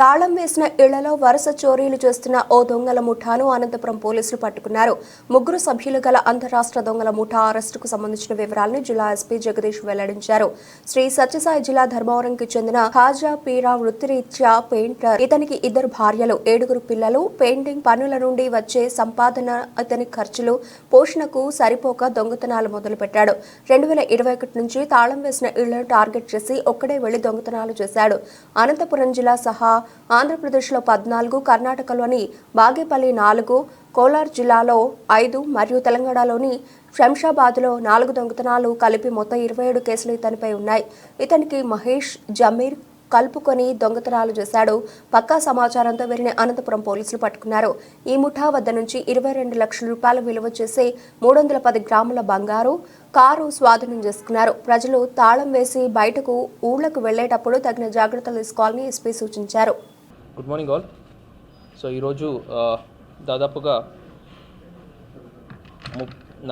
తాళం వేసిన ఇళ్లలో వరుస చోరీలు చేస్తున్న ఓ దొంగల ముఠాను అనంతపురం పోలీసులు పట్టుకున్నారు. ముగ్గురు సభ్యులు గల అంతరాష్ట్ర దొంగల ముఠా అరెస్టుకు సంబంధించిన వివరాలను జిల్లా ఎస్పీ జగదీష్ వెల్లడించారు. శ్రీ సత్యసాయి జిల్లా ధర్మవరంకి చెందిన ఖాజా పీరా వృత్తిరీత్యా పెయింటర్. ఇతనికి 2 భార్యలు, 7 పిల్లలు. పెయింటింగ్ పనుల నుండి వచ్చే సంపాదన, ఇతని ఖర్చులు, పోషణకు సరిపోక దొంగతనాలు మొదలుపెట్టాడు. 2021 నుంచి తాళం వేసిన ఇళ్లను టార్గెట్ చేసి ఒక్కడే వెళ్లి దొంగతనాలు చేశాడు. అనంతపురం జిల్లా సహా ఆంధ్రప్రదేశ్లో 14, కర్ణాటకలోని బాగేపల్లి 4, కోలార్ జిల్లాలో 5 మరియు తెలంగాణలోని శంషాబాద్లో 4 దొంగతనాలు కలిపి మొత్తం 27 కేసులు ఇతనిపై ఉన్నాయి. ఇతనికి మహేష్, జమీర్ కలుపుకొని దొంగతనాలు చేశాడు. పక్కా సమాచారంతో వీరిని అనంతపురం పోలీసులు పట్టుకున్నారు. ఈ ముఠా వద్ద నుంచి 22 లక్షల రూపాయల విలువ చేసే 310 గ్రాముల బంగారు, కారు స్వాధీనం చేసుకున్నారు. ప్రజలు తాళం వేసి బయటకు ఊళ్లకు వెళ్లేటప్పుడు తగిన జాగ్రత్తలు తీసుకోవాలని ఎస్పీ సూచించారు. Good morning all. సో ఈరోజు దాదాపుగా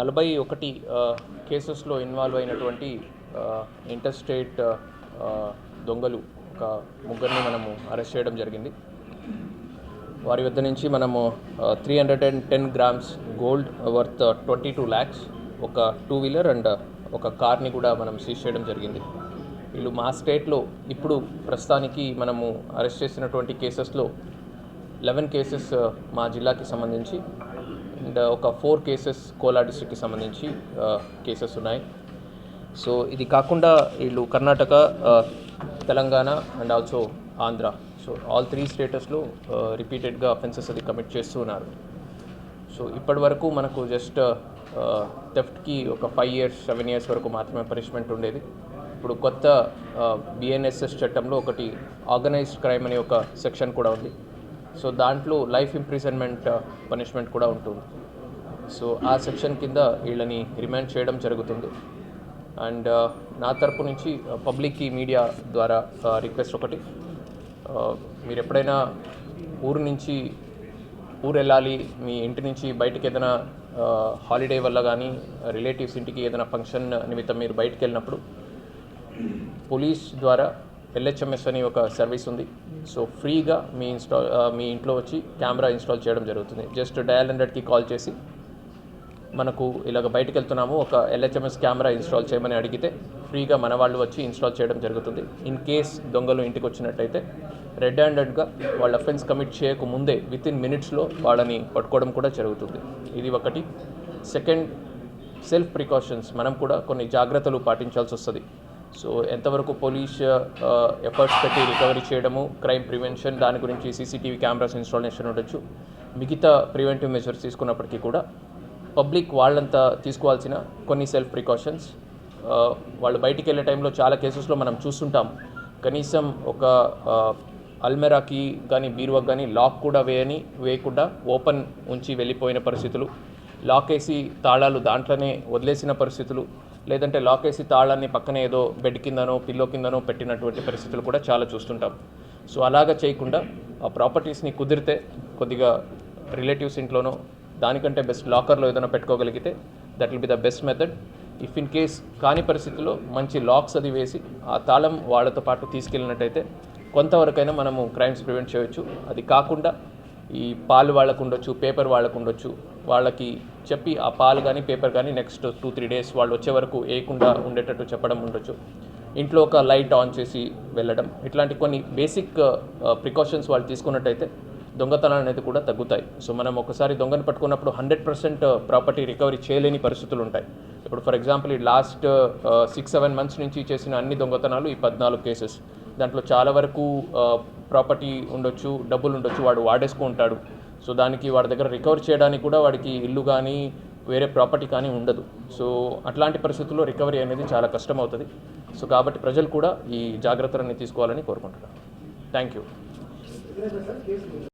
41 కేసెస్లో ఇన్వాల్వ్ అయినటువంటి ఇంటర్ స్టేట్ దొంగలు ఒక ముగ్గురిని మనము అరెస్ట్ చేయడం జరిగింది. వారి వద్ద నుంచి మనము 310 గ్రామ్స్ గోల్డ్ వర్త్ 22 lakhs, ఒక 2 వీలర్ అండ్ ఒక కార్ని కూడా మనం సీజ్ చేయడం జరిగింది. వీళ్ళు మా స్టేట్లో ఇప్పుడు ప్రస్తుతానికి మనము అరెస్ట్ చేసినటువంటి కేసెస్లో 11 కేసెస్ మా జిల్లాకి సంబంధించి అండ్ ఒక 4 కేసెస్ కోలార్ డిస్ట్రిక్ట్కి సంబంధించి కేసెస్ ఉన్నాయి. సో ఇది కాకుండా వీళ్ళు Karnataka, Telangana and also Andhra, so all 3 స్టేటస్లో రిపీటెడ్గా అఫెన్సెస్ అది కమిట్ చేస్తూ ఉన్నారు. సో ఇప్పటి వరకు మనకు జస్ట్ థెఫ్ట్కి ఒక 5 years 7 years వరకు మాత్రమే పనిష్మెంట్ ఉండేది. ఇప్పుడు కొత్త BNSS చట్టంలో ఒకటి ఆర్గనైజ్డ్ క్రైమ్ అనే ఒక సెక్షన్ కూడా ఉంది. సో దాంట్లో లైఫ్ ఇంప్రిజన్మెంట్ పనిష్మెంట్ కూడా ఉంటుంది. సో ఆ సెక్షన్ కింద వీళ్ళని రిమాండ్ చేయడం జరుగుతుంది. అండ్ నా తరపు నుంచి పబ్లిక్కి మీడియా ద్వారా రిక్వెస్ట్ ఒకటి, మీరు ఎప్పుడైనా ఊరు వెళ్ళాలి, మీ ఇంటి నుంచి బయటికి ఏదైనా హాలిడే వల్ల కానీ రిలేటివ్స్ ఇంటికి ఏదైనా ఫంక్షన్ నిమిత్తం మీరు బయటికి వెళ్ళినప్పుడు పోలీస్ ద్వారా LHMS అని ఒక సర్వీస్ ఉంది. సో ఫ్రీగా మీ ఇంట్లో వచ్చి కెమెరా ఇన్స్టాల్ చేయడం జరుగుతుంది. జస్ట్ డయల్ 100కి కాల్ చేసి మనకు ఇలాగ బయటకు వెళ్తున్నాము, ఒక LHMS కెమెరా ఇన్స్టాల్ చేయమని అడిగితే ఫ్రీగా మన వాళ్ళు వచ్చి ఇన్స్టాల్ చేయడం జరుగుతుంది. ఇన్ కేస్ దొంగలు ఇంటికి వచ్చినట్టయితే రెడ్ హ్యాండెడ్గా వాళ్ళ అఫెన్స్ కమిట్ చేయక ముందే వితిన్ మినిట్స్లో వాళ్ళని పట్టుకోవడం కూడా జరుగుతుంది. ఇది ఒకటి. సెకండ్, సెల్ఫ్ ప్రికాషన్స్ మనం కూడా కొన్ని జాగ్రత్తలు పాటించాల్సి వస్తుంది. సో ఎంతవరకు పోలీస్ ఎఫర్ట్స్ పెట్టి రికవరీ చేయడము, క్రైమ్ ప్రివెన్షన్, దాని గురించి CCTV కెమెరాస్ ఇన్స్టాలేషన్ ఉండొచ్చు. మిగతా ప్రివెంటివ్ మెజర్స్ తీసుకున్నప్పటికీ కూడా పబ్లిక్ వాళ్ళంతా తీసుకోవాల్సిన కొన్ని సెల్ఫ్ ప్రికాషన్స్, వాళ్ళు బయటికి వెళ్ళే టైంలో చాలా కేసెస్లో మనం చూస్తుంటాం, కనీసం ఒక అల్మెరాకి కానీ బీరువాకి కానీ లాక్ కూడా వేయకుండా ఓపెన్ ఉంచి వెళ్ళిపోయిన పరిస్థితులు, లాక్ వేసి తాళాలు దాంట్లోనే వదిలేసిన పరిస్థితులు, లేదంటే లాక్ వేసి తాళాన్ని పక్కనే ఏదో బెడ్ కిందనో పిల్లో కిందనో పెట్టినటువంటి పరిస్థితులు కూడా చాలా చూస్తుంటాం. సో అలాగా చేయకుండా ఆ ప్రాపర్టీస్ని కుదిరితే కొద్దిగా రిలేటివ్స్ ఇంట్లోనో దానికంటే బెస్ట్ లాకర్లో ఏదైనా పెట్టుకోగలిగితే that will be the best method. If in case కాని పరిస్థితుల్లో మంచి లాక్స్ అది వేసి ఆ తాళం వాళ్ళతో పాటు తీసుకెళ్ళినట్టయితే కొంతవరకైనా మనము క్రైమ్స్ ప్రివెంట్ చేయవచ్చు. అది కాకుండా ఈ పాలు వాళ్ళకు ఉండొచ్చు, పేపర్ వాళ్ళకు ఉండొచ్చు, వాళ్ళకి చెప్పి ఆ పాలు కానీ పేపర్ కానీ నెక్స్ట్ 2-3 days వాళ్ళు వచ్చే వరకు వేయకుండా ఉండేటట్టు చెప్పడం ఉండొచ్చు. ఇంట్లో ఒక లైట్ ఆన్ చేసి వెళ్ళడం, ఇట్లాంటి కొన్ని బేసిక్ ప్రికాషన్స్ వాళ్ళు తీసుకున్నట్టయితే దొంగతనాలు అనేది కూడా తగ్గుతాయి. సో మనం ఒకసారి దొంగను పట్టుకున్నప్పుడు 100% ప్రాపర్టీ రికవరీ చేయలేని పరిస్థితులు ఉంటాయి. ఇప్పుడు ఫర్ ఎగ్జాంపుల్ ఈ లాస్ట్ 6-7 months నుంచి చేసిన అన్ని దొంగతనాలు ఈ 14 కేసెస్, దాంట్లో చాలా వరకు ప్రాపర్టీ ఉండొచ్చు, డబ్బులు ఉండొచ్చు, వాడు వాడేసుకుంటాడు. సో దానికి వాడి దగ్గర రికవర్ చేయడానికి కూడా వాడికి ఇల్లు కానీ వేరే ప్రాపర్టీ కానీ ఉండదు. సో అట్లాంటి పరిస్థితుల్లో రికవరీ అనేది చాలా కష్టం అవుతుంది. సో కాబట్టి ప్రజలు కూడా ఈ జాగ్రత్తలన్నీ తీసుకోవాలని కోరుకుంటున్నాను. Thank you.